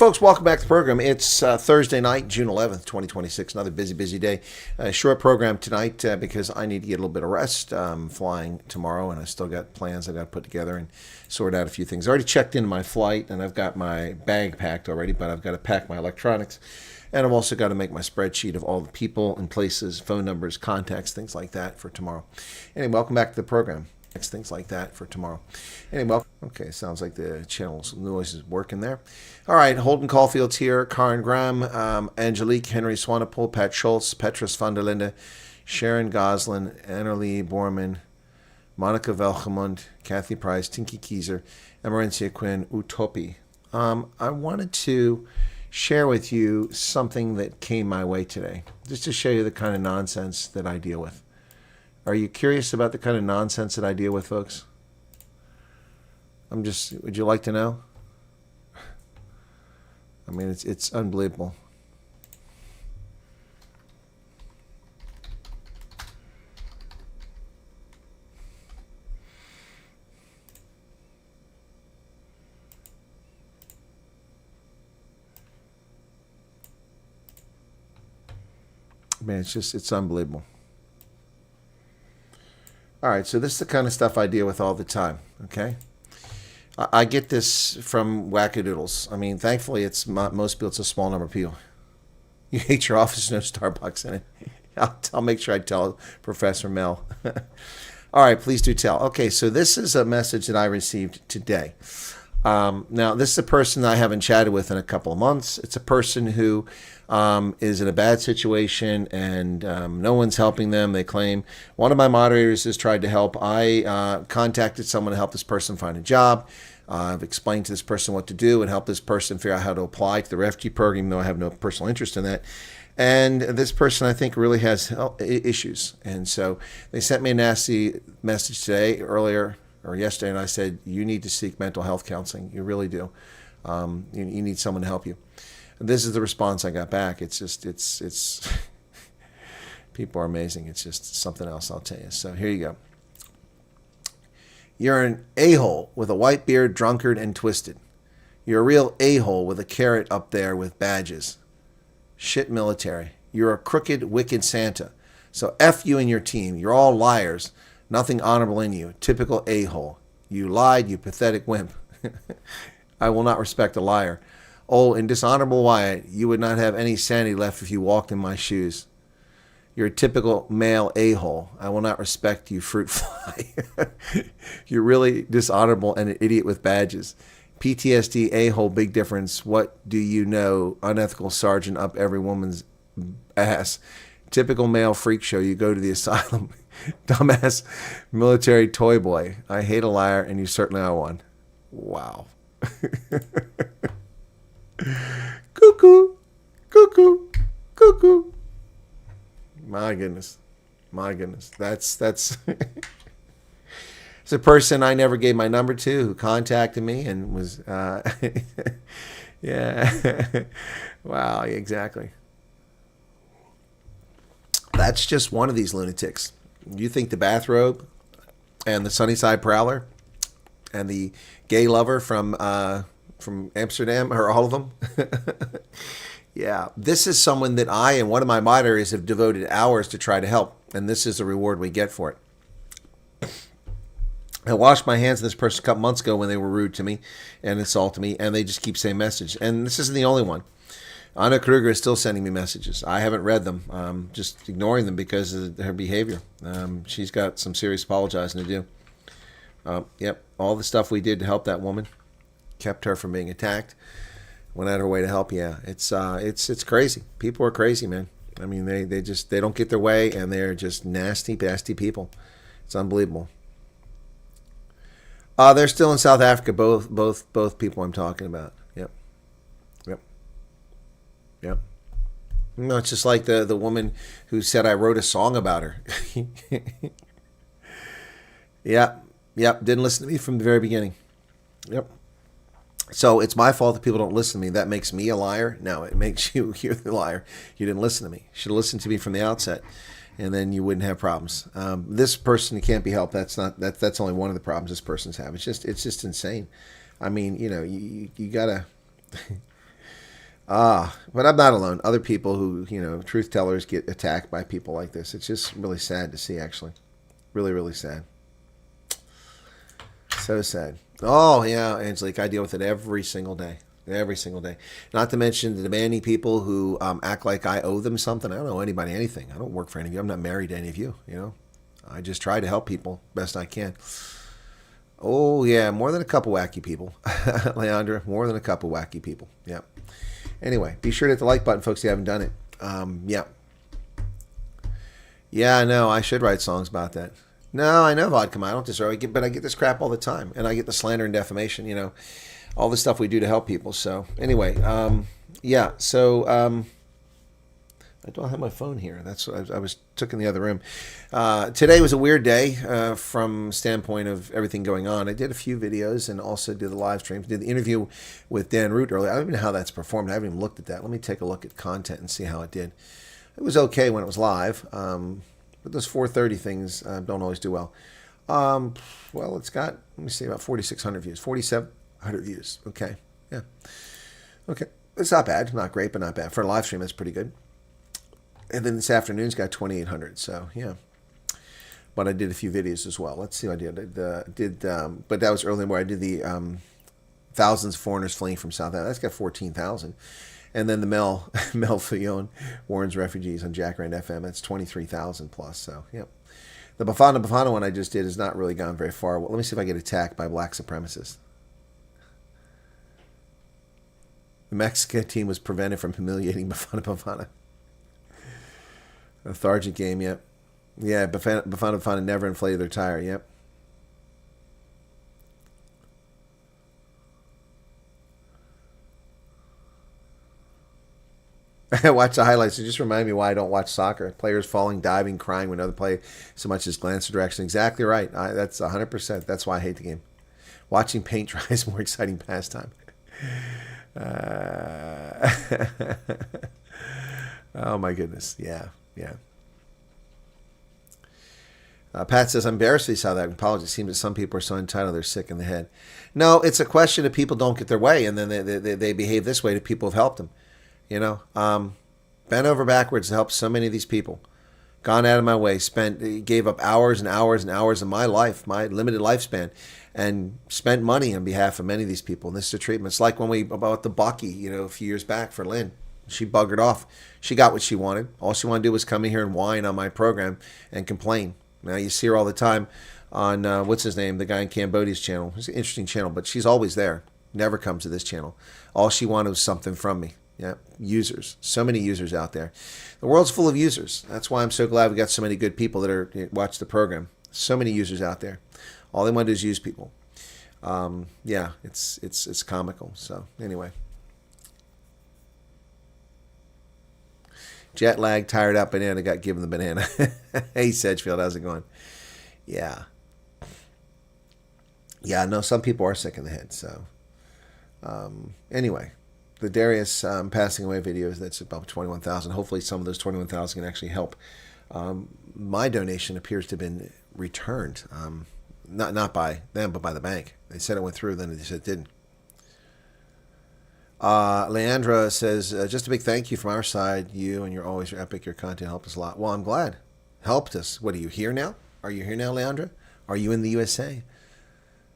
folks, welcome back to the program. It's Thursday night, June 11th, 2026. Another busy day. Short program tonight because I need to get a little bit of rest. I'm flying tomorrow, and I still got plans I got to put together and sort out a few things. I already checked in my flight, and I've got my bag packed already, but I've got to pack my electronics. And I've also got to make my spreadsheet of all the people and places, phone numbers, contacts, things like that for tomorrow. Anyway, welcome back to the program. Things like that for tomorrow. Anyway, well, okay, sounds like the channel's noise is working there. All right, Holden Caulfield's here, Karen Graham, Angelique Henry Swanepoel, Pat Schultz, Petrus van der Linde, Sharon Goslin, Annerly Borman, Monica Velgemund, Kathy Price, Tinky Kieser, Emerencia Quinn, Utopi. I wanted to share with you something that came my way today, just to show you the kind of nonsense that I deal with. Are you curious about the kind of nonsense that I deal with, folks? Would you like to know? I mean, it's unbelievable. Man, it's unbelievable. All right, so this is the kind of stuff I deal with all the time, okay? I get this from wackadoodles. I mean, thankfully, most people, it's a small number of people. You hate your office, no Starbucks in it. I'll make sure I tell Professor Mel. All right, please do tell. Okay, so this is a message that I received today. Now, this is a person that I haven't chatted with in a couple of months. It's a person who is in a bad situation and no one's helping them, they claim. One of my moderators has tried to help. I contacted someone to help this person find a job. I've explained to this person what to do and help this person figure out how to apply to the refugee program, though I have no personal interest in that. And this person, I think, really has issues. And so they sent me a nasty message today, earlier, or yesterday, and I said, you need to seek mental health counseling. You really do. You need someone to help you. And this is the response I got back. It's people are amazing. It's just something else, I'll tell you. So here you go. You're an a-hole with a white beard, drunkard, and twisted. You're a real a-hole with a carrot up there with badges. Shit military. You're a crooked, wicked Santa. So F you and your team. You're all liars. Nothing honorable in you. Typical a-hole. You lied, you pathetic wimp. I will not respect a liar. Oh, and dishonorable Wyatt, you would not have any sanity left if you walked in my shoes. You're a typical male a-hole. I will not respect you, fruit fly. You're really dishonorable and an idiot with badges. PTSD, a-hole, big difference. What do you know? Unethical sergeant up every woman's ass. Typical male freak show. You go to the asylum. Dumbass military toy boy. I hate a liar, and you certainly are one. Wow. Cuckoo. Cuckoo. Cuckoo. My goodness. That's it's a person I never gave my number to who contacted me and was yeah. Wow, exactly. That's just one of these lunatics. You think the bathrobe and the Sunnyside Prowler and the gay lover from Amsterdam are all of them? Yeah, this is someone that I and one of my moderators have devoted hours to try to help, and this is the reward we get for it. I washed my hands of this person a couple months ago when they were rude to me and insulted me, and they just keep saying message. And this isn't the only one. Anna Kruger is still sending me messages. I haven't read them, just ignoring them because of her behavior. She's got some serious apologizing to do. Yep, all the stuff we did to help that woman kept her from being attacked. Went out of her way to help. Yeah, it's crazy. People are crazy, man. I mean, they don't get their way, and they're just nasty people. It's unbelievable. They're still in South Africa. Both people I'm talking about. Yep. No, it's just like the woman who said I wrote a song about her. Yep. Didn't listen to me from the very beginning. Yep. So it's my fault that people don't listen to me. That makes me a liar? No, it makes you're the liar. You didn't listen to me. You should have listened to me from the outset, and then you wouldn't have problems. This person can't be helped. That's only one of the problems this person's having. It's just insane. I mean, you gotta. But I'm not alone. Other people who, truth tellers get attacked by people like this. It's just really sad to see, actually. Really, really sad. So sad. Oh, yeah, Angelique, I deal with it every single day. Every single day. Not to mention the demanding people who act like I owe them something. I don't owe anybody anything. I don't work for any of you. I'm not married to any of you, I just try to help people best I can. Oh, yeah, more than a couple wacky people. Leandra, more than a couple wacky people. Yeah. Anyway, be sure to hit the like button, folks, if you haven't done it. Yeah. Yeah, I know. I should write songs about that. No, I know Vodka. I don't deserve it, but I get this crap all the time. And I get the slander and defamation, all the stuff we do to help people. So, anyway, yeah. So, I don't have my phone here. That's what I took in the other room. Today was a weird day from standpoint of everything going on. I did a few videos and also did the live streams. Did the interview with Dan Root earlier. I don't even know how that's performed. I haven't even looked at that. Let me take a look at content and see how it did. It was okay when it was live. But those 4:30 things don't always do well. Well, it's got, let me see, about 4,600 views. 4,700 views. Okay. Yeah. Okay. It's not bad. Not great, but not bad. For a live stream, that's pretty good. And then this afternoon's got 2,800. So, yeah. But I did a few videos as well. Let's see what I did. But that was early morning. I did the thousands of foreigners fleeing from South Africa. That's got 14,000. And then the Mel Fillon warns refugees on Jackrand FM. That's 23,000 plus. So, yep. The Bafana one I just did has not really gone very far. Well, let me see if I get attacked by black supremacists. The Mexican team was prevented from humiliating Bafana. Lethargic game, yep. Yeah, Bafana never inflated their tire, yep. I watch the highlights. It just remind me why I don't watch soccer. Players falling, diving, crying when another player so much as glance the direction. Exactly right. That's 100%. That's why I hate the game. Watching paint dry is more exciting pastime. Oh my goodness. Yeah. Pat says, I'm embarrassed they saw that. Apologies. It seems that some people are so entitled they're sick in the head. No, it's a question of people don't get their way, and then they behave this way to people who've helped them. Bent over backwards to help so many of these people. Gone out of my way, gave up hours and hours and hours of my life, my limited lifespan, and spent money on behalf of many of these people. And this is a treatment. It's like when we about the Bucky, a few years back for Lynn. She buggered off. She got what she wanted. All she wanted to do was come in here and whine on my program and complain. Now you see her all the time on what's his name, the guy in Cambodia's channel. It's an interesting channel, but she's always there. Never comes to this channel. All she wanted was something from me. Yeah, users. So many users out there. The world's full of users. That's why I'm so glad we got so many good people that watch the program. So many users out there. All they want to do is use people. Yeah, it's comical. So anyway, jet lag, tired out, banana got given the banana. Hey Sedgefield, how's it going? Yeah. No, some people are sick in the head. So anyway. The Darius passing away videos, that's about 21,000. Hopefully some of those 21,000 can actually help. My donation appears to have been returned. Not by them, but by the bank. They said it went through, then they said it didn't. Leandra says, just a big thank you from our side. You and your epic, your content helped us a lot. Well, I'm glad. Helped us. What, are you here now? Are you here now, Leandra? Are you in the USA?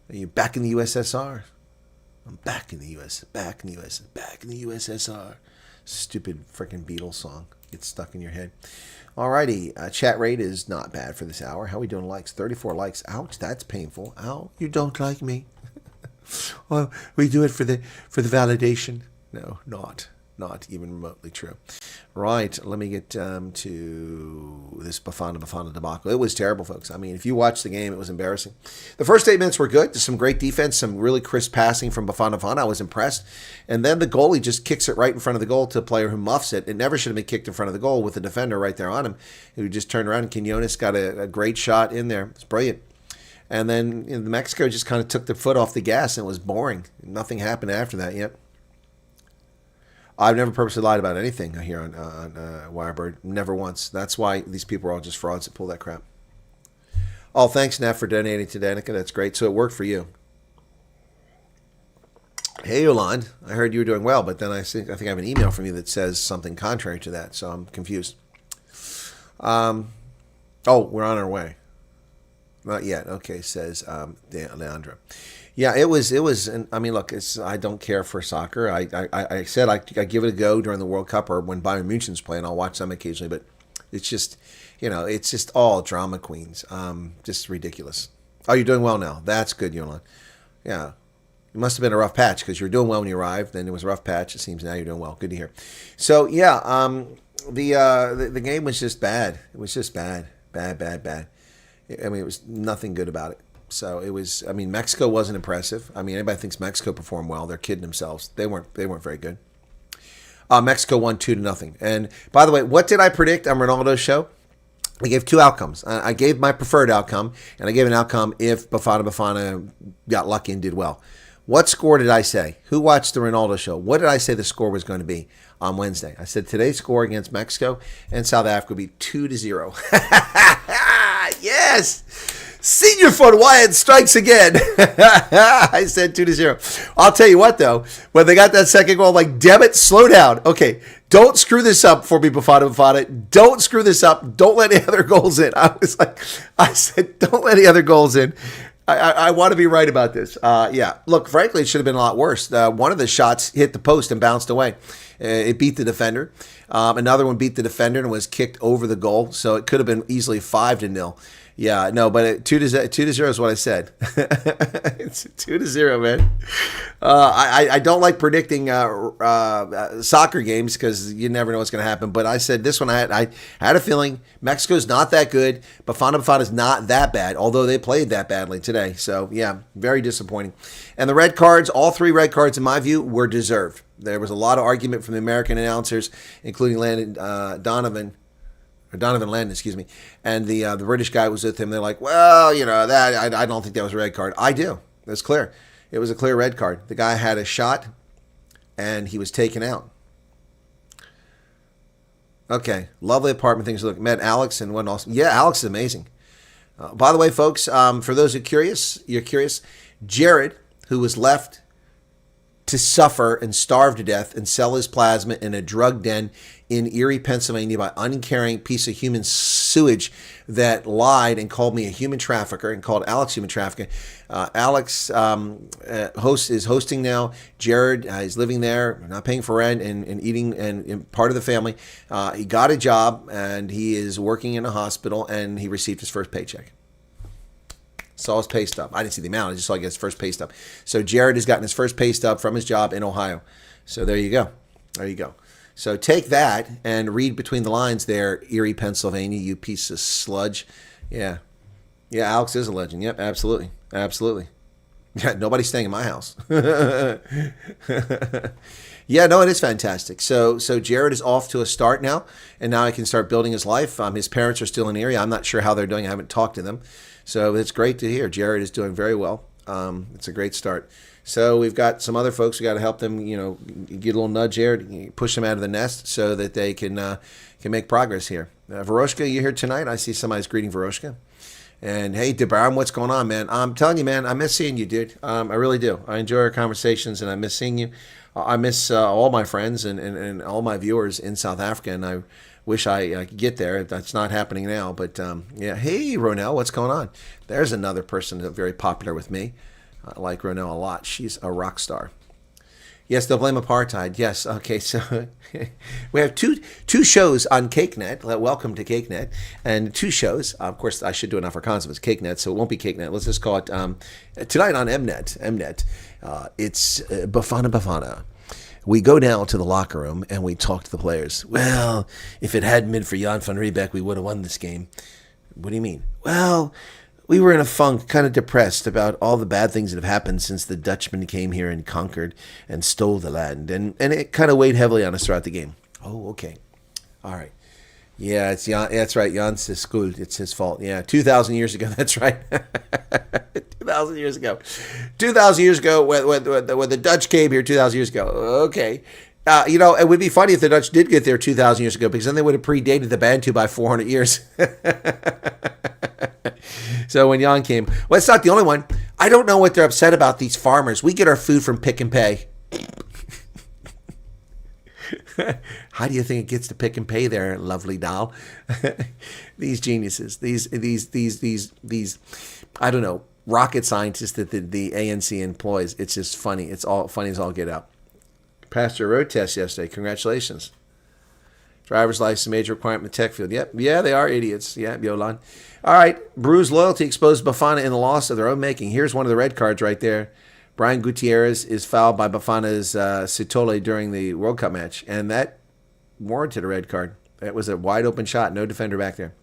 Are you back in the USSR? I'm back in the U.S., back in the U.S., back in the USSR. Stupid freaking Beatles song. Gets stuck in your head. Alrighty, chat rate is not bad for this hour. How are we doing likes? 34 likes. Ouch, that's painful. Ow, you don't like me. Well, we do it for the validation. No, not even remotely true. Right, let me get to this Bafana debacle. It was terrible, folks. I mean, if you watch the game, it was embarrassing. The first 8 minutes were good. There's some great defense, some really crisp passing from Bafana. I was impressed. And then the goalie just kicks it right in front of the goal to a player who muffs it. It never should have been kicked in front of the goal with the defender right there on him, who just turned around. Quinones got a great shot in there. It's brilliant. And then Mexico just kind of took their foot off the gas, and it was boring. Nothing happened after that yet. I've never purposely lied about anything here on Wirebird. Never once. That's why these people are all just frauds that pull that crap. Oh, thanks, Neff, for donating to Danica. That's great. So it worked for you. Hey, Yolande, I heard you were doing well, but then I think I have an email from you that says something contrary to that, so I'm confused. Oh, we're on our way. Not yet. Okay, says Leandra. Yeah, it was. And I mean, look, I don't care for soccer. I said I give it a go during the World Cup or when Bayern Munchen's playing. I'll watch them occasionally, but it's just, it's just all drama queens. Just ridiculous. Oh, you're doing well now. That's good, Yolande. Yeah. It must have been a rough patch because you were doing well when you arrived. Then it was a rough patch. It seems now you're doing well. Good to hear. So yeah, the game was just bad. It was just bad. I mean, it was nothing good about it. So it was. I mean, Mexico wasn't impressive. I mean, anybody thinks Mexico performed well, they're kidding themselves. They weren't very good. Mexico won 2-0. And by the way, what did I predict on Ronaldo's show? I gave two outcomes. I gave my preferred outcome, and I gave an outcome if Bafana got lucky and did well. What score did I say? Who watched the Ronaldo show? What did I say the score was going to be on Wednesday? I said today's score against Mexico and South Africa would be 2-0. Yes! Senior Fun Wyatt strikes again. I said 2-0. I'll tell you what, though. When they got that second goal, I'm like, damn it, slow down. Okay, don't screw this up for me, Bafana. Don't screw this up. Don't let any other goals in. I said, don't let any other goals in. I want to be right about this. Yeah. Look, frankly, it should have been a lot worse. One of the shots hit the post and bounced away. It beat the defender. Another one beat the defender and was kicked over the goal. So it could have been easily 5-0. Yeah, no, but 2-0 is what I said. It's 2-0, man. I don't like predicting soccer games because you never know what's going to happen. But I said this one, I had a feeling Mexico's not that good. Bafana is not that bad, although they played that badly today. So, yeah, very disappointing. And the red cards, all three red cards, in my view, were deserved. There was a lot of argument from the American announcers, including Donovan Landon, excuse me, and the British guy was with him. They're like, well, that I don't think that was a red card. I do. It was clear. It was a clear red card. The guy had a shot, and he was taken out. Okay, lovely apartment things. Look, met Alex and went awesome. Yeah, Alex is amazing. By the way, folks, for those who you're curious, Jared, who was left to suffer and starve to death and sell his plasma in a drug den in Erie, Pennsylvania by uncaring piece of human sewage that lied and called me a human trafficker and called Alex human trafficker. Alex is hosting now. Jared is living there, not paying for rent and eating and part of the family. He got a job and he is working in a hospital and he received his first paycheck. Saw his pay stub. I didn't see the amount. I just saw his first pay stub. So Jared has gotten his first pay stub from his job in Ohio. So there you go. There you go. So take that and read between the lines there, Erie, Pennsylvania, you piece of sludge. Yeah. Yeah, Alex is a legend. Yep, absolutely. Absolutely. Yeah, nobody's staying in my house. Yeah, no, it is fantastic. So Jared is off to a start now, and now he can start building his life. His parents are still in Erie. I'm not sure how they're doing. I haven't talked to them. So it's great to hear. Jared is doing very well. It's a great start. So we've got some other folks. We got to help them, get a little nudge here, push them out of the nest so that they can make progress here. Veroshka, you here tonight? I see somebody's greeting Veroshka. And hey, Debaram, what's going on, man? I'm telling you, man, I miss seeing you, dude. I really do. I enjoy our conversations, and I miss seeing you. I miss all my friends and all my viewers in South Africa, and I wish I could get there. That's not happening now. But, yeah. Hey, Ronell, what's going on? There's another person that's very popular with me. I like Ronell a lot. She's a rock star. Yes, they'll blame apartheid. Yes. Okay, so we have two shows on CakeNet. Welcome to CakeNet. And two shows. Of course, I should do an Afrikaans if it's CakeNet, so it won't be CakeNet. Let's just call it tonight on Mnet. It's Bafana. We go down to the locker room and we talk to the players. Well, if it hadn't been for Jan van Riebeck, we would have won this game. What do you mean? Well, we were in a funk, kind of depressed about all the bad things that have happened since the Dutchmen came here and conquered and stole the land. And it kind of weighed heavily on us throughout the game. Oh, okay. All right. Yeah, it's Jan. That's right. Jan's schuld. It's his fault. Yeah, 2,000 years ago. That's right. 2,000 years ago. 2,000 years ago when the Dutch came here 2,000 years ago. Okay. It would be funny if the Dutch did get there 2,000 years ago because then they would have predated the Bantu by 400 years. So when Jan came, well, it's not the only one. I don't know what they're upset about, these farmers. We get our food from Pick and Pay. How do you think it gets to Pick and Pay there, lovely doll? These geniuses, these I don't know, rocket scientists that the ANC employs. It's just funny. It's all funny as all get out. Passed your road test yesterday. Congratulations. Driver's license, major requirement in the tech field. Yep. Yeah, they are idiots. Yeah, Yolan. All right. Bruised loyalty exposed Bafana in the loss of their own making. Here's one of the red cards right there. Brian Gutierrez is fouled by Bafana's Sitole during the World Cup match, and that warranted a red card. That was a wide open shot. No defender back there.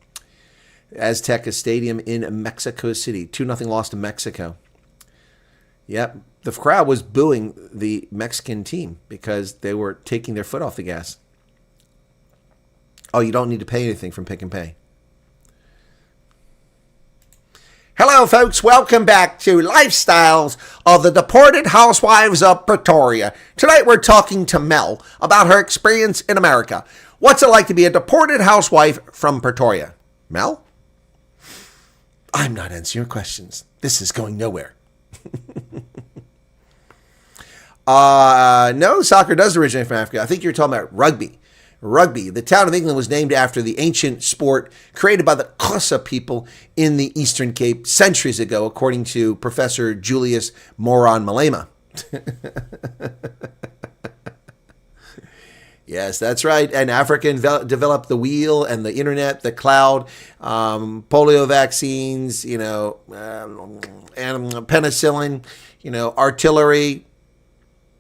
Azteca Stadium in Mexico City. 2-0 loss to Mexico. Yep. The crowd was booing the Mexican team because they were taking their foot off the gas. Oh, you don't need to pay anything from Pick and Pay. Hello, folks. Welcome back to Lifestyles of the Deported Housewives of Pretoria. Tonight, we're talking to Mel about her experience in America. What's it like to be a deported housewife from Pretoria? Mel? I'm not answering your questions. This is going nowhere. No, soccer does originate from Africa. I think you're talking about rugby. Rugby. The town of England was named after the ancient sport created by the Xhosa people in the Eastern Cape centuries ago, according to Professor Julius Moron Malema. Yes, that's right. And Africa developed the wheel and the internet, the cloud, polio vaccines, and penicillin, artillery,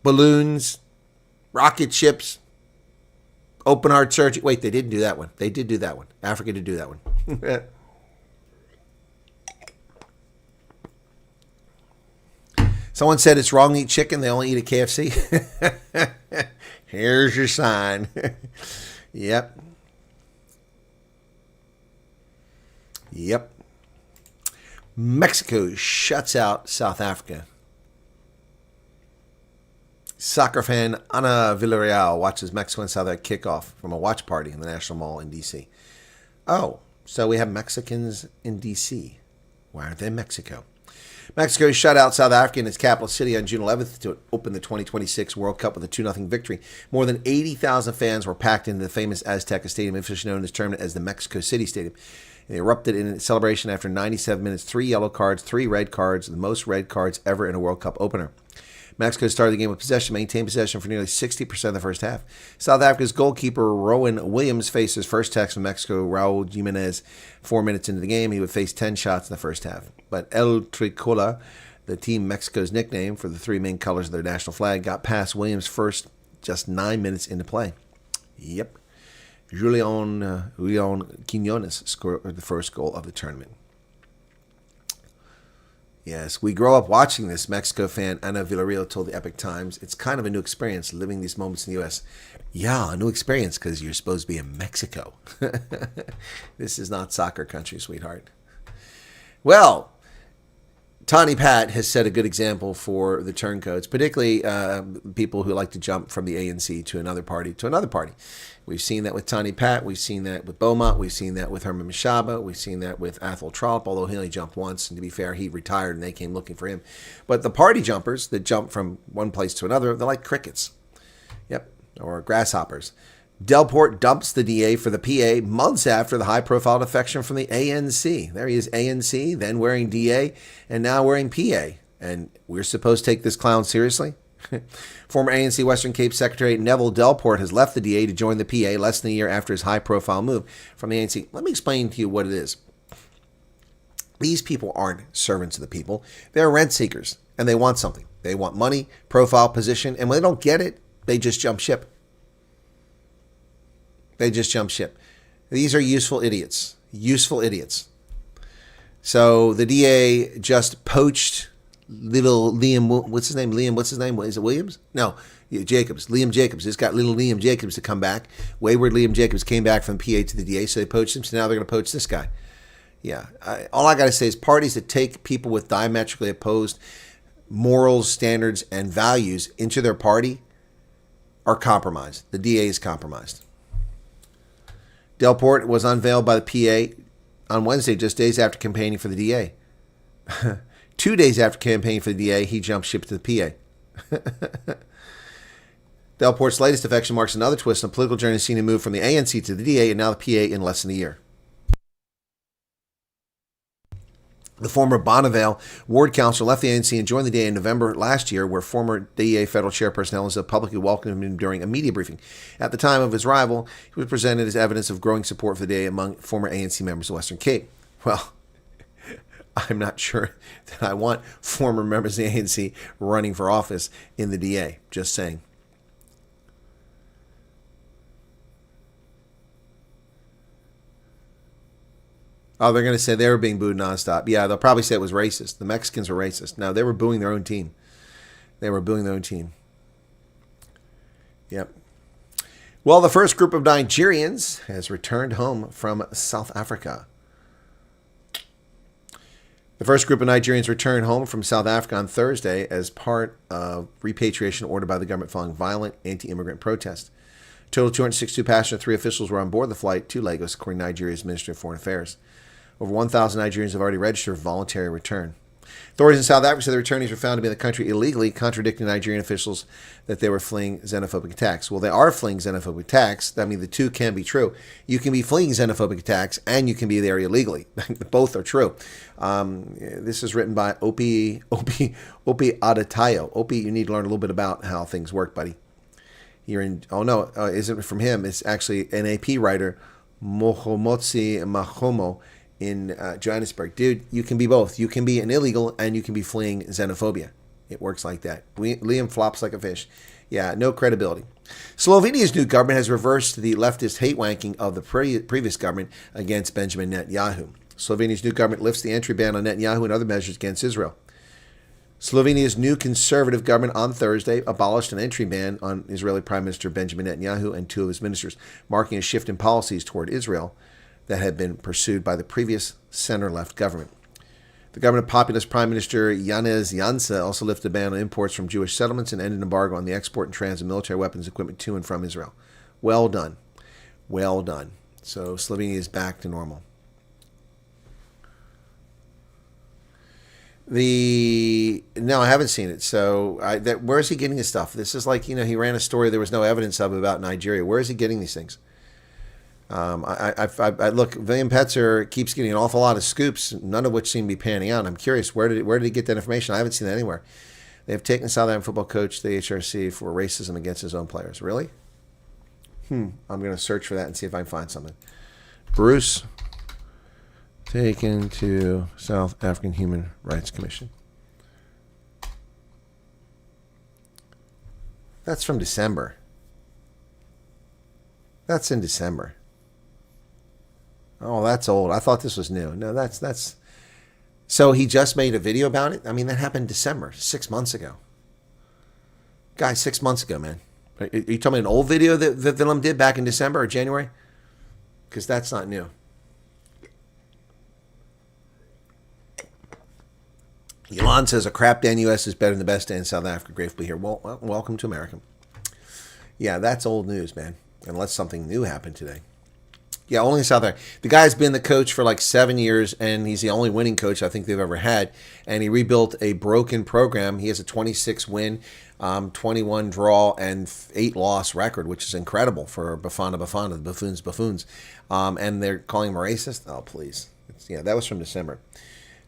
balloons, rocket ships. Open heart surgery. Wait, they didn't do that one. They did do that one. Africa did do that one. Someone said it's wrong to eat chicken. They only eat at KFC. Here's your sign. Yep. Mexico shuts out South Africa. Soccer fan Ana Villarreal watches Mexico and South Africa kick off from a watch party in the National Mall in D.C. Oh, so we have Mexicans in D.C. Why aren't they in Mexico? Mexico shut out South Africa in its capital city on June 11th to open the 2026 World Cup with a 2-0 victory. More than 80,000 fans were packed into the famous Azteca Stadium, officially known as termed as the Mexico City Stadium. They erupted in celebration after 97 minutes, 3 yellow cards, 3 red cards, the most red cards ever in a World Cup opener. Mexico started the game with possession, maintained possession for nearly 60% of the first half. South Africa's goalkeeper, Rowan Williams, faced his first test from Mexico, Raul Jimenez, 4 minutes into the game. He would face 10 shots in the first half. But El Tricolor, the team Mexico's nickname for the 3 main colors of their national flag, got past Williams first just 9 minutes into play. Yep. Julian Quinones scored the first goal of the tournament. Yes, we grow up watching this, Mexico fan Ana Villarreal told the Epoch Times. It's kind of a new experience living these moments in the U.S. Yeah, a new experience because you're supposed to be in Mexico. This is not soccer country, sweetheart. Well, Tawny Pat has set a good example for the turncoats, particularly people who like to jump from the ANC to another party to another party. We've seen that with Tawny Pat. We've seen that with Beaumont. We've seen that with Herman Mashaba. We've seen that with Athol Trollop, although he only jumped once. And to be fair, he retired and they came looking for him. But the party jumpers that jump from one place to another, they're like crickets. Yep, or grasshoppers. Delport dumps the DA for the PA months after the high-profile defection from the ANC. There he is, ANC, then wearing DA, and now wearing PA. And we're supposed to take this clown seriously? Former ANC Western Cape Secretary Neville Delport has left the DA to join the PA less than a year after his high-profile move from the ANC. Let me explain to you what it is. These people aren't servants of the people. They're rent seekers, and they want something. They want money, profile, position, and when they don't get it, they just jump ship. These are useful idiots. So the DA just poached little Liam, what's his name? Is it Williams? No, Jacobs. Liam Jacobs. Just got little Liam Jacobs to come back. Wayward Liam Jacobs came back from PA to the DA, so they poached him. So now they're going to poach this guy. Yeah. All I got to say is parties that take people with diametrically opposed morals, standards, and values into their party are compromised. The DA is compromised. Delport was unveiled by the PA on Wednesday, just days after campaigning for the DA. 2 days after campaigning for the DA, he jumped ship to the PA. Delport's latest defection marks another twist in a political journey seen him move from the ANC to the DA and now the PA in less than a year. The former Bonneville ward councillor left the ANC and joined the DA in November last year, where former DA federal chairperson Elizabeth publicly welcomed him during a media briefing. At the time of his arrival, he was presented as evidence of growing support for the DA among former ANC members of Western Cape. Well, I'm not sure that I want former members of the ANC running for office in the DA. Just saying. Oh, they're going to say they were being booed nonstop. Yeah, they'll probably say it was racist. The Mexicans were racist. No, they were booing their own team. They were booing their own team. Yep. Well, the first group of Nigerians has returned home from South Africa. The first group of Nigerians returned home from South Africa on Thursday as part of repatriation ordered by the government following violent anti-immigrant protests. A total of 262 passengers and 3 officials were on board the flight to Lagos, according to Nigeria's Ministry of Foreign Affairs. Over 1,000 Nigerians have already registered for voluntary return. Authorities in South Africa said the returnees were found to be in the country illegally, contradicting Nigerian officials that they were fleeing xenophobic attacks. Well, they are fleeing xenophobic attacks. I mean, the two can be true. You can be fleeing xenophobic attacks, and you can be there illegally. Both are true. This is written by Opie Adetayo. Opie, you need to learn a little bit about how things work, buddy. You're in. Oh no, isn't from him? It's actually an AP writer, Mohomotsi Mahomo, in Johannesburg. Dude, you can be both. You can be an illegal and you can be fleeing xenophobia. It works like that. Liam flops like a fish. Yeah, no credibility. Slovenia's new government has reversed the leftist hate wanking of the previous government against Benjamin Netanyahu. Slovenia's new government lifts the entry ban on Netanyahu and other measures against Israel. Slovenia's new conservative government on Thursday abolished an entry ban on Israeli Prime Minister Benjamin Netanyahu and 2 of his ministers, marking a shift in policies toward Israel that had been pursued by the previous center-left government. The government populist Prime Minister Janez Janša also lifted a ban on imports from Jewish settlements and ended an embargo on the export and transit of military weapons equipment to and from Israel. Well done. Well done. So Slovenia is back to normal. No, I haven't seen it. So where is he getting this stuff? This is like, he ran a story there was no evidence of about Nigeria. Where is he getting these things? Look, William Petzer keeps getting an awful lot of scoops, none of which seem to be panning out. I'm curious, where did he get that information? I haven't seen that anywhere. They have taken South African football coach, the HRC, for racism against his own players. Really? I'm going to search for that and see if I can find something. Bruce taken to South African Human Rights Commission. That's from December. That's in December. Oh, that's old. I thought this was new. No, that's. So he just made a video about it? I mean, that happened in December, 6 months ago. Guys, 6 months ago, man. Are you telling me an old video that Willem did back in December or January? Because that's not new. Elon says a crap day in the U.S. is better than the best day in South Africa. Gratefully here. Well, welcome to America. Yeah, that's old news, man. Unless something new happened today. Yeah, only in South Africa. The guy's been the coach for like 7 years, and he's the only winning coach I think they've ever had. And he rebuilt a broken program. He has a 26 win, 21 draw, and 8 loss record, which is incredible for Bafana, the buffoons. And they're calling him a racist? Oh, please. That was from December.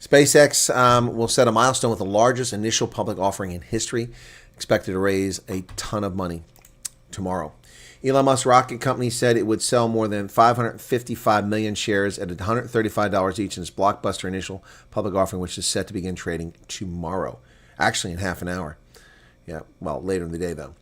SpaceX will set a milestone with the largest initial public offering in history, expected to raise a ton of money tomorrow. Elon Musk's rocket company said it would sell more than 555 million shares at $135 each in its blockbuster initial public offering, which is set to begin trading tomorrow. Actually, in half an hour. Yeah, well, later in the day, though.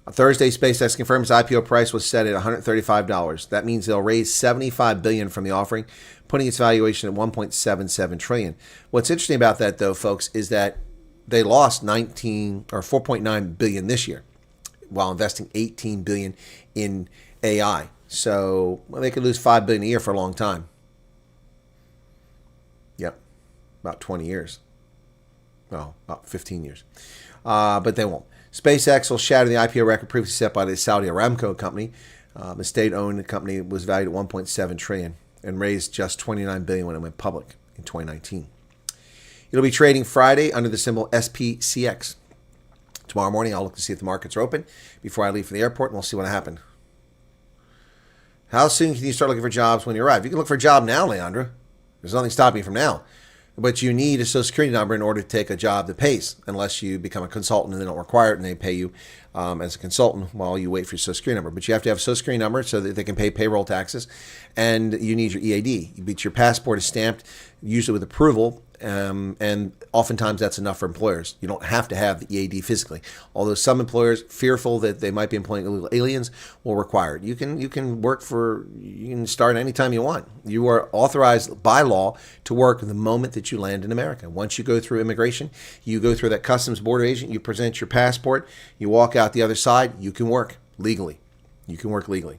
On Thursday, SpaceX confirmed its IPO price was set at $135. That means they'll raise $75 billion from the offering, putting its valuation at $1.77 trillion. What's interesting about that, though, folks, is that they lost $4.9 billion this year, while investing $18 billion in AI. So they could lose $5 billion a year for a long time. Yep, about 20 years. Well, about 15 years. But they won't. SpaceX will shatter the IPO record previously set by the Saudi Aramco company. The state-owned company was valued at $1.7 trillion and raised just $29 billion when it went public in 2019. It'll be trading Friday under the symbol SPCX. Tomorrow morning, I'll look to see if the markets are open before I leave for the airport, and we'll see what happened. How soon can you start looking for jobs when you arrive? You can look for a job now, Leandra. There's nothing stopping you from now. But you need a Social Security number in order to take a job that pays, unless you become a consultant and they don't require it and they pay you as a consultant while you wait for your Social Security number. But you have to have a Social Security number so that they can pay payroll taxes, and you need your EAD. Your passport is stamped, usually with approval, and oftentimes that's enough for employers. You don't have to have the EAD physically, although some employers, fearful that they might be employing illegal aliens, will require it. You can start anytime you want. You are authorized by law to work the moment that you land in America. Once you go through immigration, you go through that customs border agent, you present your passport, you walk out the other side, you can work legally. You can work legally.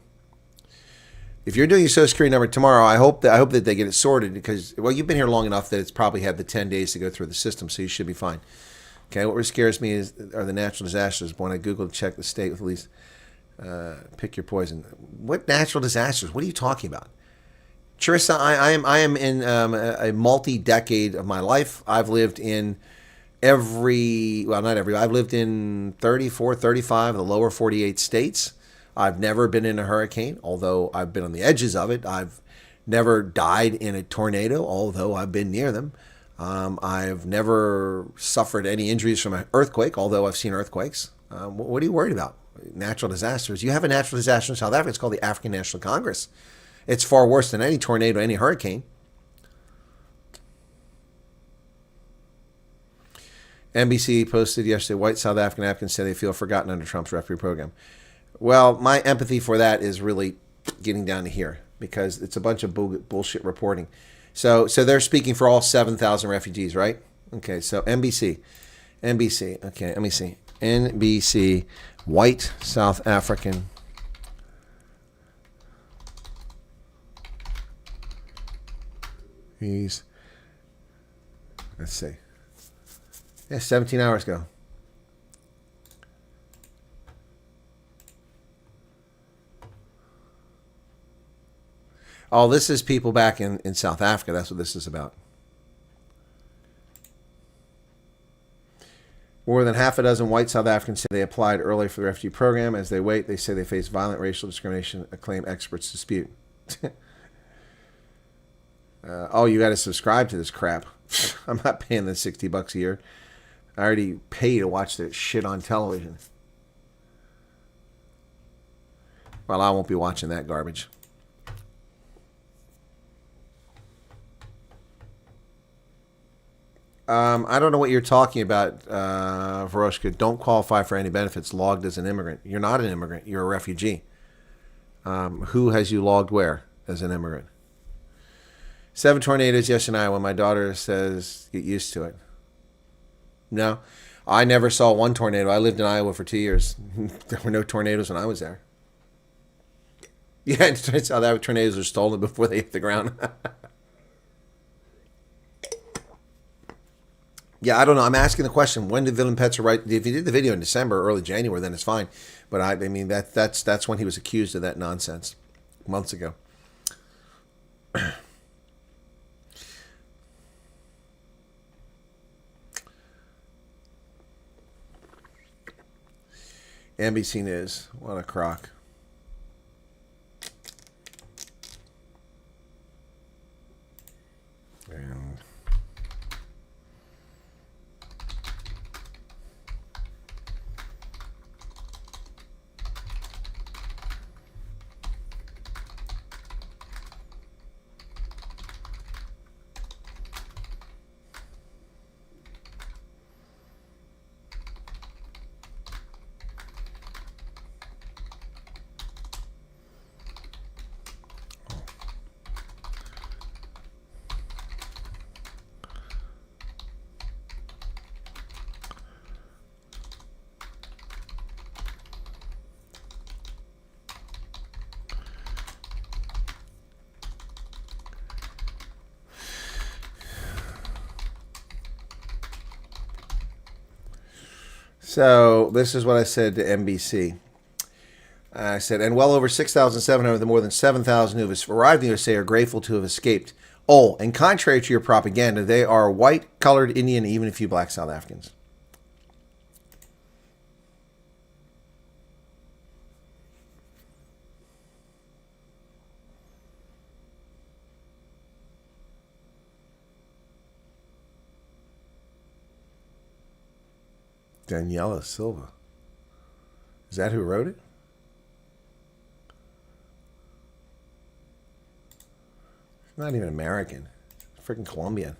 If you're doing your Social Security number tomorrow, I hope that they get it sorted because, well, you've been here long enough that it's probably had the 10 days to go through the system, so you should be fine. Okay, what scares me are the natural disasters. When I Google to check the state with at least pick your poison. What natural disasters? What are you talking about? Charissa, I am in a multi-decade of my life. I've lived in I've lived in 34, 35 of the lower 48 states. I've never been in a hurricane, although I've been on the edges of it. I've never died in a tornado, although I've been near them. I've never suffered any injuries from an earthquake, although I've seen earthquakes. What are you worried about? Natural disasters. You have a natural disaster in South Africa. It's called the African National Congress. It's far worse than any tornado, any hurricane. NBC posted yesterday, white South African Africans say they feel forgotten under Trump's refugee program. Well, my empathy for that is really getting down to here because it's a bunch of bullshit reporting. So they're speaking for all 7,000 refugees, right? Okay, so NBC. Okay, let me see. NBC, white South African. Let's see. Yeah, 17 hours ago. Oh, this is people back in South Africa. That's what this is about. More than half a dozen white South Africans say they applied early for the refugee program. As they wait, they say they face violent racial discrimination, a claim experts dispute. Oh, you got to subscribe to this crap. I'm not paying the $60 a year. I already pay to watch that shit on television. Well, I won't be watching that garbage. I don't know what you're talking about, Varoshka. Don't qualify for any benefits logged as an immigrant. You're not an immigrant. You're a refugee. Who has you logged where as an immigrant? 7 tornadoes yesterday in Iowa. My daughter says, get used to it. No, I never saw one tornado. I lived in Iowa for 2 years. There were no tornadoes when I was there. Yeah, it turns out that tornadoes are stolen before they hit the ground. Yeah, I don't know. I'm asking the question. When did Willem Petzer write? If he did the video in December or early January, then it's fine. But I mean, that's when he was accused of that nonsense months ago. NBC News. What a crock. And so this is what I said to NBC. I said, and well over 6,700 of the more than 7,000 who have arrived in the USA are grateful to have escaped. Oh, and contrary to your propaganda, they are white, colored, Indian, even a few black South Africans. Daniela Silva. Is that who wrote it? She's not even American. Freaking Colombian.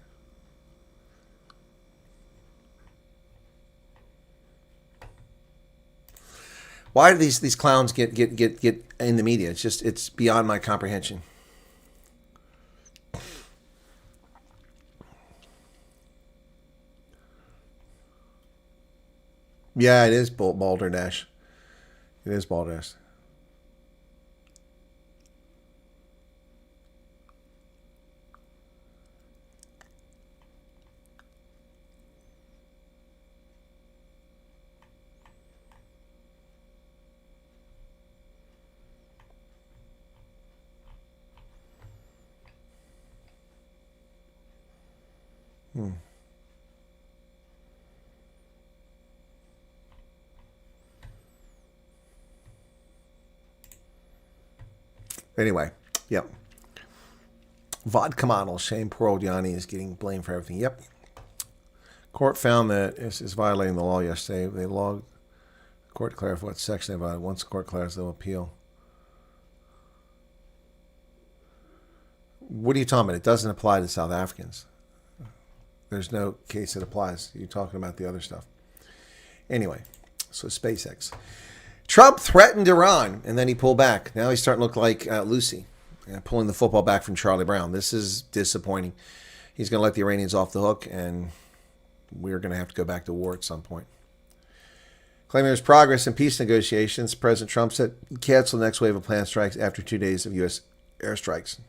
Why do these clowns get in the media? It's beyond my comprehension. Yeah, it is Balderdash. It is Balderdash. Anyway, yep. Vodka model. Shame poor old Yanni is getting blamed for everything. Yep. Court found that this is violating the law yesterday. They logged. The court declared what section they violated. Once the court declares, they'll appeal. What are you talking about? It doesn't apply to South Africans. There's no case that applies. You're talking about the other stuff. Anyway, so SpaceX. Trump threatened Iran, and then he pulled back. Now he's starting to look like Lucy, pulling the football back from Charlie Brown. This is disappointing. He's going to let the Iranians off the hook, and we're going to have to go back to war at some point. Claiming there's progress in peace negotiations, President Trump said cancel the next wave of planned strikes after 2 days of U.S. airstrikes.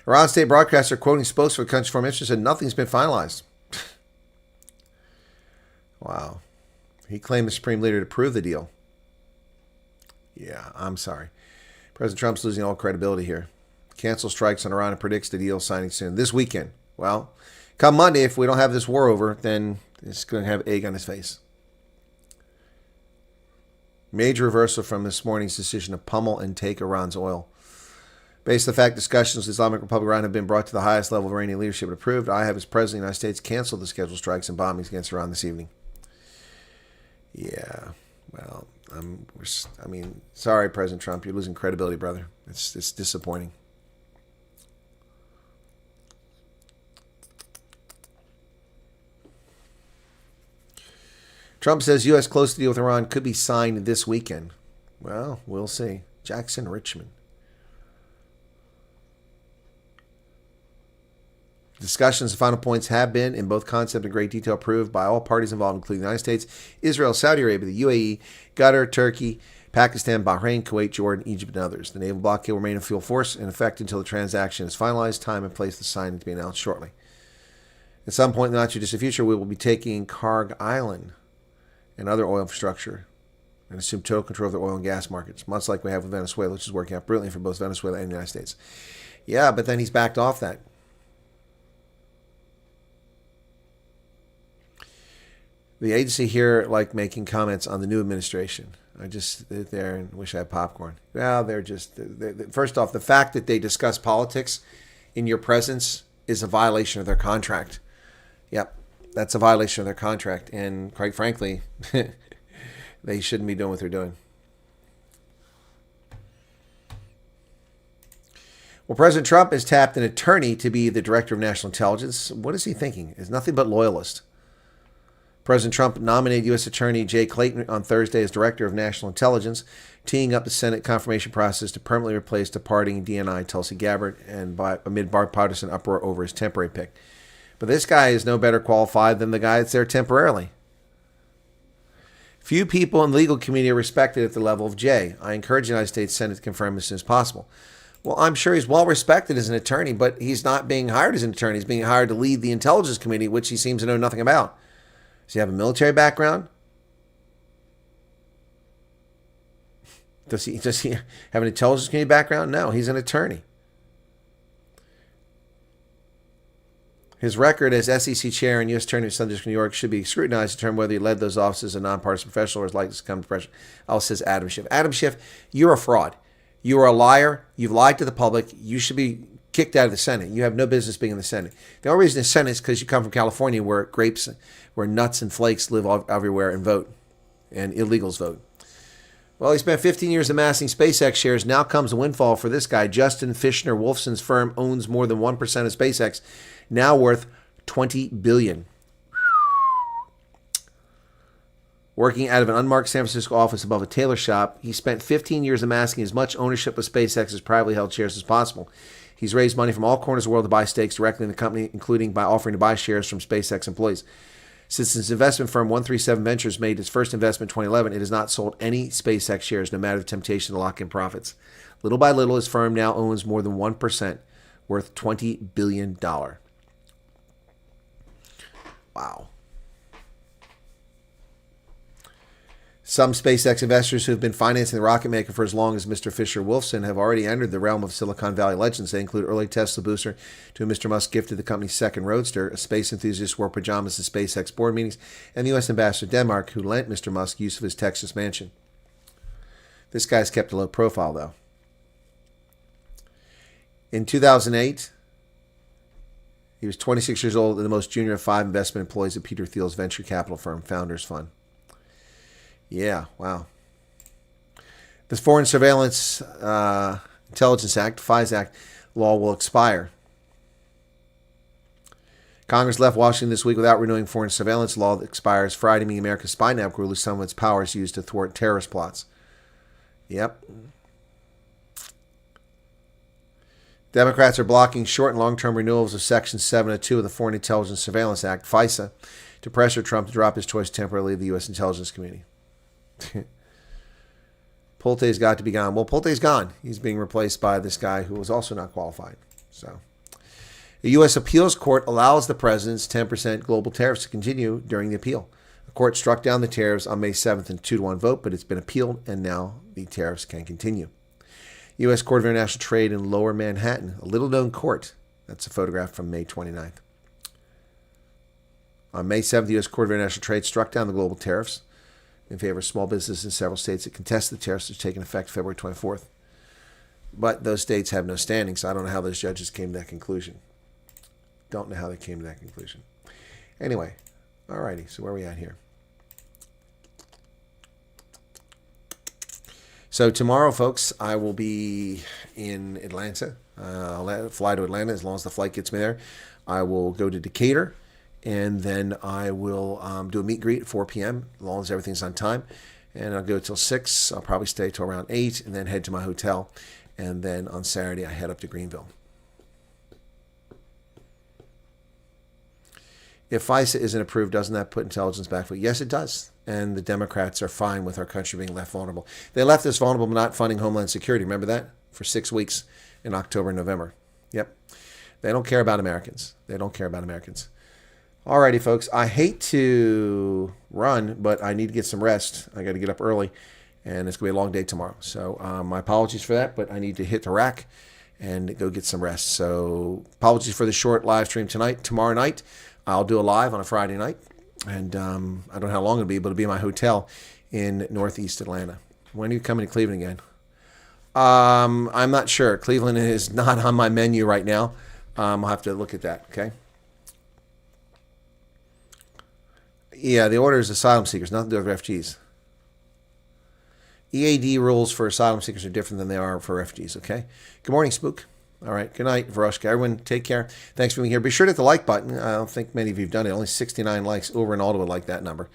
Iran state broadcaster quoting spokesperson for the country's foreign ministry said nothing's been finalized. Wow. He claimed the supreme leader to approve the deal. Yeah, I'm sorry. President Trump's losing all credibility here. Cancel strikes on Iran and predicts the deal signing soon. This weekend. Well, come Monday, if we don't have this war over, then it's going to have egg on his face. Major reversal from this morning's decision to pummel and take Iran's oil. Based on the fact discussions with the Islamic Republic of Iran have been brought to the highest level of Iranian leadership and approved, I have, as President of the United States, canceled the scheduled strikes and bombings against Iran this evening. Yeah, well, sorry, President Trump. You're losing credibility, brother. It's disappointing. Trump says U.S. close to deal with Iran could be signed this weekend. Well, we'll see. Jackson Richmond. Discussions and final points have been, in both concept and great detail, approved by all parties involved, including the United States, Israel, Saudi Arabia, the UAE, Qatar, Turkey, Pakistan, Bahrain, Kuwait, Jordan, Egypt, and others. The naval blockade will remain in full force in effect until the transaction is finalized. Time and place of the signing to be announced shortly. At some point in the not-too-distant future, we will be taking Karg Island and other oil infrastructure and assume total control of the oil and gas markets, much like we have with Venezuela, which is working out brilliantly for both Venezuela and the United States. Yeah, but then he's backed off that. The agency here like making comments on the new administration. I just sit there and wish I had popcorn. Well, first off, the fact that they discuss politics in your presence is a violation of their contract. Yep, that's a violation of their contract. And quite frankly, they shouldn't be doing what they're doing. Well, President Trump has tapped an attorney to be the director of national intelligence. What is he thinking? It's nothing but loyalist. President Trump nominated U.S. Attorney Jay Clayton on Thursday as Director of National Intelligence, teeing up the Senate confirmation process to permanently replace departing DNI Tulsi Gabbard and amid bipartisan uproar over his temporary pick. But this guy is no better qualified than the guy that's there temporarily. Few people in the legal community are respected at the level of Jay. I encourage the United States Senate to confirm as soon as possible. Well, I'm sure he's well respected as an attorney, but he's not being hired as an attorney. He's being hired to lead the Intelligence Committee, which he seems to know nothing about. Does he have a military background? Does he have an intelligence community background? No, he's an attorney. His record as SEC chair and U.S. Attorney of Southern District of New York should be scrutinized to determine whether he led those offices as a nonpartisan professional or is likely to come to pressure. Says Adam Schiff. Adam Schiff, you're a fraud. You are a liar. You've lied to the public. You should be kicked out of the Senate. You have no business being in the Senate. The only reason the Senate is because you come from California, where nuts and flakes live everywhere and vote, and illegals vote. Well, he spent 15 years amassing SpaceX shares. Now comes a windfall for this guy. Justin Fishner Wolfson's firm owns more than 1% of SpaceX, now worth $20 billion. Working out of an unmarked San Francisco office above a tailor shop, he spent 15 years amassing as much ownership of SpaceX as privately held shares as possible. He's raised money from all corners of the world to buy stakes directly in the company, including by offering to buy shares from SpaceX employees. Since its investment firm 137 Ventures made its first investment in 2011, it has not sold any SpaceX shares, no matter the temptation to lock in profits. Little by little, his firm now owns more than 1%, worth $20 billion. Wow. Some SpaceX investors who have been financing the rocket maker for as long as Mr. Fisher Wolfson have already entered the realm of Silicon Valley legends. They include early Tesla booster to whom Mr. Musk gifted the company's second Roadster, a space enthusiast who wore pajamas at SpaceX board meetings, and the U.S. ambassador to Denmark who lent Mr. Musk use of his Texas mansion. This guy's kept a low profile, though. In 2008, he was 26 years old and the most junior of 5 investment employees at Peter Thiel's venture capital firm, Founders Fund. Yeah, wow. The Foreign Surveillance Intelligence Act, FISA Act, law will expire. Congress left Washington this week without renewing foreign surveillance law that expires Friday, meaning America's spy network will lose some of its powers used to thwart terrorist plots. Yep. Democrats are blocking short and long-term renewals of Section 702 of the Foreign Intelligence Surveillance Act, FISA, to pressure Trump to drop his choice temporarily of the U.S. intelligence community. Pulte's got to be gone. Well, Pulte's gone. He's being replaced by this guy who was also not qualified. So, the U.S. appeals court allows the president's 10% global tariffs to continue during the appeal. The court struck down the tariffs on May 7th in a 2-1 vote, but it's been appealed, and now the tariffs can continue. U.S. Court of International Trade in Lower Manhattan, a little-known court. That's a photograph from May 29th. On May 7th, the U.S. Court of International Trade struck down the global tariffs in favor of small businesses in several states that contested the tariffs, which taken effect February 24th. But those states have no standing, so I don't know how those judges came to that conclusion. Don't know how they came to that conclusion. Anyway, alrighty, so where are we at here? So tomorrow, folks, I will be in Atlanta. I'll fly to Atlanta as long as the flight gets me there. I will go to Decatur. And then I will do a meet and greet at 4 p.m. as long as everything's on time. And I'll go till 6. I'll probably stay till around 8 and then head to my hotel. And then on Saturday, I head up to Greenville. If FISA isn't approved, doesn't that put intelligence back? Yes, it does. And the Democrats are fine with our country being left vulnerable. They left us vulnerable by not funding Homeland Security. Remember that? For 6 weeks in October and November. Yep. They don't care about Americans. They don't care about Americans. Alrighty, folks. I hate to run, but I need to get some rest. I got to get up early, and it's going to be a long day tomorrow. So my apologies for that, but I need to hit the rack and go get some rest. So apologies for the short live stream tonight. Tomorrow night, I'll do a live on a Friday night, and I don't know how long it'll be, but it'll be in my hotel in Northeast Atlanta. When are you coming to Cleveland again? I'm not sure. Cleveland is not on my menu right now. I'll have to look at that, okay? Yeah, the order is asylum seekers, nothing to do with refugees. EAD rules for asylum seekers are different than they are for refugees, okay? Good morning, Spook. All right, good night, Varoshka. Everyone, take care. Thanks for being here. Be sure to hit the like button. I don't think many of you have done it. Only 69 likes. Ronaldo would like that number.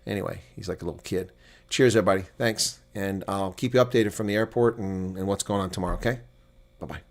Anyway, he's like a little kid. Cheers, everybody. Thanks. And I'll keep you updated from the airport and what's going on tomorrow, okay? Bye-bye.